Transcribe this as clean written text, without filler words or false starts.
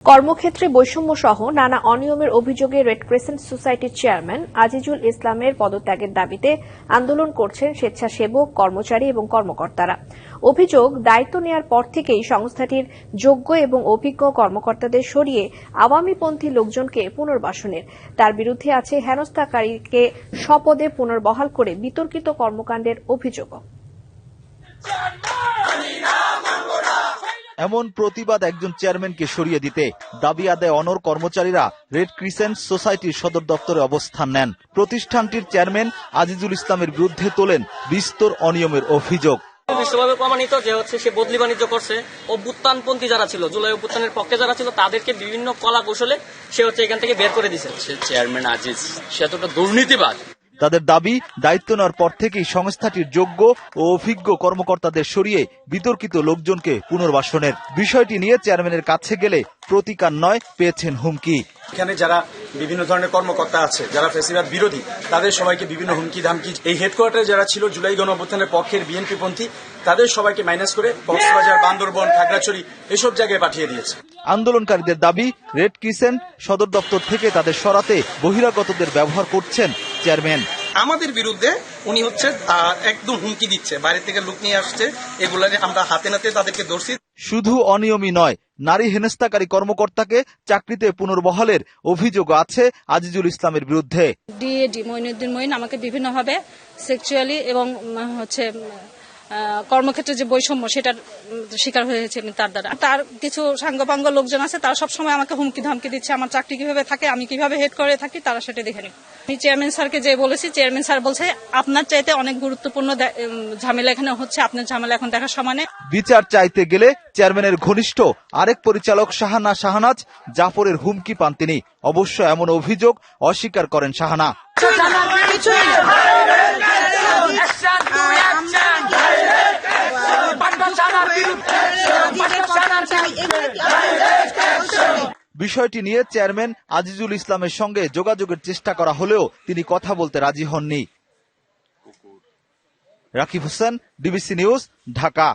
কর্মক্ষেত্রে বৈষম্য সহ নানা অনিয়মের অভিযোগে রেড ক্রিসেন্ট সোসাইটির চেয়ারম্যান আজিজুল ইসলামের পদত্যাগের দাবিতে আন্দোলন করছেন স্বেচ্ছাসেবক, কর্মচারী এবং কর্মকর্তারা। অভিযোগ, দায়িত্ব নেয়ার পর থেকেই সংস্থাটির যোগ্য এবং অভিজ্ঞ কর্মকর্তাদের সরিয়ে আওয়ামীপন্থী লোকজনকে পুনর্বাসনের। তার বিরুদ্ধে আছে হেনস্থাকারীকে স্বপদে পুনর্বহাল করে বিতর্কিত কর্মকাণ্ডের অভিযোগও। এমন প্রতিবাদ একজন চেয়ারম্যানকে সরিয়ে দিতে দাবি আদায় অনর কর্মচারীরা রেড ক্রিসেন্ট সোসাইটির সদর দপ্তরে অবস্থান নেন। প্রতিষ্ঠানটির চেয়ারম্যান আজিজুল ইসলামের বিরুদ্ধে তোলেন বিস্তর অনিয়মের অভিযোগ। বিশ্বভাবে প্রমাণিত যে সে বদলি বাণিজ্য করছে। অভ্যুত্থানপন্থী যারা ছিল, জুলাই অভ্যুত্থানের পক্ষে যারা ছিল, তাদেরকে বিভিন্ন কলা কৌশলে সে এখান থেকে বের করে দিচ্ছে। চেয়ারম্যান আজিজ সে এতটা দুর্নীতিবাদ। তাদের দাবি, দায়িত্ব নেওয়ার পর থেকেই সংস্থাটির যোগ্য ও অভিজ্ঞ কর্মকর্তাদের সরিয়ে বিতর্কিত লোকজনকে পুনর্বাসনের। বিষয়টি নিয়ে চেয়ারম্যানের কাছে গেলে প্রতিকার নয়, পেয়েছেন হুমকি। এখানে যারা বিভিন্ন ধরনের কর্মকর্তা আছে, যারা ফ্যাসিবাদ বিরোধী, তাদের সবাইকে বিভিন্ন হুমকি ধামকি, এই হেডকোয়ার্টারে যারা ছিল জুলাই গণ অভ্যুত্থানের পক্ষের বিএনপি পন্থী, তাদের সবাইকে মাইনাস করে কক্সবাজার, বান্দরবন, খাগড়াছড়ি এসব জায়গায় পাঠিয়ে দিয়েছে। আন্দোলনকারীদের দাবি, রেড ক্রিসেন্ট সদর দপ্তর থেকে তাদের সরাতে বহিরাগতদের ব্যবহার করছেন চেয়ারম্যান। আমাদের বিরুদ্ধে উনি একদম হুমকি দিচ্ছে, বাইরে থেকে লোক নিয়ে আসছে, এগুলা আমরা হাতে নাতে তাদেরকে ধরছি। শুধু অনিয়মই নয়, নারী হেনস্থাকারী কর্মকর্তাকে চাকরিতে পুনর্বহালের অভিযোগ আছে আজিজুল ইসলামের বিরুদ্ধে। ডিএডি মঈনুদ্দিন মঈন আমাকে বিভিন্নভাবে সেক্সুয়ালি এবং কর্মক্ষেত্রে যে বৈষম্য সেটার শিকার হয়েছে তার দ্বারা। তার কিছু সাঙ্গপাঙ্গ লোকজন আছে, তারা সবসময় আমাকে হুমকি ধামকি দিচ্ছে। আমার চাকরি কিভাবে থাকে, আমি কিভাবে হেড করে থাকি, তারা সেটা দেখে নিক। আমি চেয়ারম্যান স্যারকে যে বলেছি, চেয়ারম্যান স্যার বলছে আপনার চাইতে অনেক গুরুত্বপূর্ণ ঝামেলা এখানে হচ্ছে, আপনার ঝামেলা এখন দেখার সমানে। বিচার চাইতে গেলে চেয়ারম্যানের ঘনিষ্ঠ আরেক পরিচালক শাহানাজ জাফরের হুমকি পান তিনি। অবশ্য এমন অভিযোগ অস্বীকার করেন শাহানা। বিষয়টি নিয়ে চেয়ারম্যান আজিজুল ইসলামের সঙ্গে যোগাযোগের চেষ্টা করা হলেও তিনি কথা বলতে রাজি হননি। Rakib Hossain, DBC news, Dhaka.